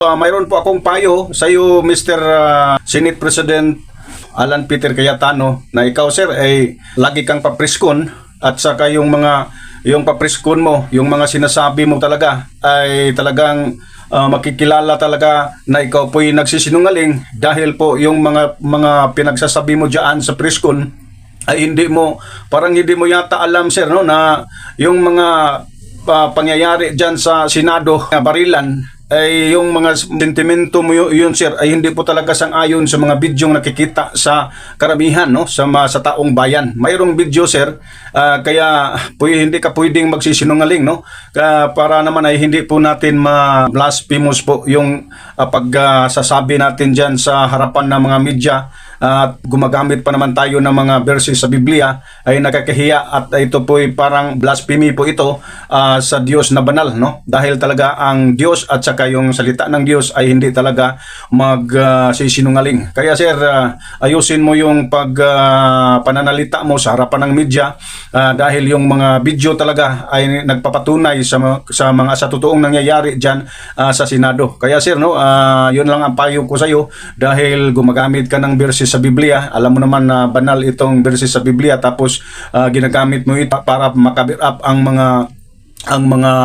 Mayroon po akong payo sa iyo, Mr. Senate President Alan Peter Cayetano, na ikaw, sir, ay lagi kang papriskon, at saka yung papriskon mo, yung mga sinasabi mo talaga ay talagang makikilala talaga na ikaw po'y nagsisinungaling, dahil po yung mga pinagsasabi mo diyan sa priskon ay parang hindi mo yata alam, sir, no, na yung mga pangyayari diyan sa Senado, barilan, ay yung mga sentimento mo yun, sir, ay hindi po talaga sang-ayon sa mga bidyong nakikita sa karamihan, no, sa taong bayan. Mayroong video, sir, kaya hindi ka pwedeng magsisinungaling, no, para naman ay hindi po natin ma-blasphemous po yung pagsasabi natin dyan sa harapan ng mga media, at gumagamit pa naman tayo ng mga verses sa Biblia, ay nakakahiya, at ito po ay parang blasphemy po ito sa Diyos na banal, no, dahil talaga ang Diyos at saka yung salita ng Diyos ay hindi talaga magsisinungaling. Kaya, sir, ayusin mo yung pananalita mo sa harapan ng media, dahil yung mga video talaga ay nagpapatunay sa totoong nangyayari dyan sa Senado. Kaya, sir, no, yun lang ang payo ko sa iyo, dahil gumagamit ka ng verses sa Biblia. Alam mo naman na banal itong verses sa Biblia, tapos ginagamit mo ito para makabir up ang mga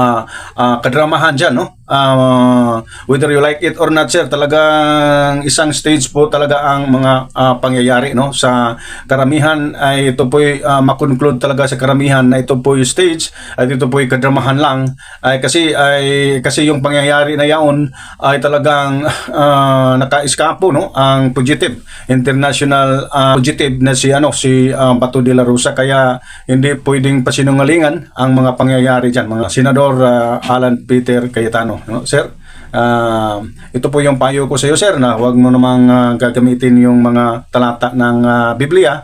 kadramahan dyan, no? Whether you like it or not, sir, talagang isang stage po talaga ang mga pangyayari, no, sa karamihan. Ay ito po'y makonclude talaga sa karamihan na ito po'y stage at ito po'y kadramahan lang, kasi yung pangyayari na yaon ay talagang naka-eskapo, no, ang fugitive, international fugitive na si Bato de la Rosa. Kaya hindi pwedeng pasinungalingan ang mga pangyayari dyan, mga Senador Alan Peter Cayetano, no, sir. Ito po yung payo ko sa iyo, sir, na huwag mo namang gagamitin yung mga talata ng Biblia,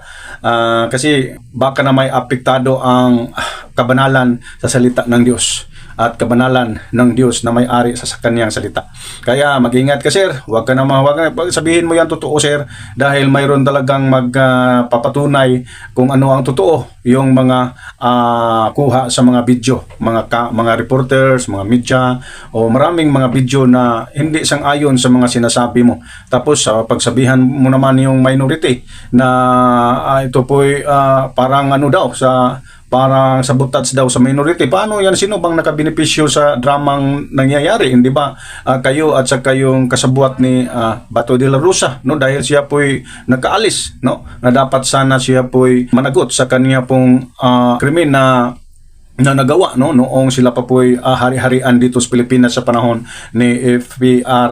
kasi baka na may apektado ang kabanalan sa salita ng Diyos at kabanalan ng Diyos na may-ari sa kanyang salita. Kaya mag-ingat ka, sir. Huwag sabihin mo yan totoo, sir, dahil mayroon talagang magpapatunay kung ano ang totoo, yung mga kuha sa mga video, mga reporters, mga media, o maraming mga video na hindi sang-ayon sa mga sinasabi mo. Tapos pagsabihan mo naman yung minority na ito po'y parang parang sabotage daw sa minority. Paano yan? Sino bang nakabenepisyo sa dramang nangyayari? Hindi ba kayo at saka yung kasabwat ni Bato de la Rosa, no? Dahil siya po'y nagkaalis, no, na dapat sana siya po'y managot sa kanya pong krimen na nagawa, no, noong sila pa po'y hari-harian dito sa Pilipinas sa panahon ni FPR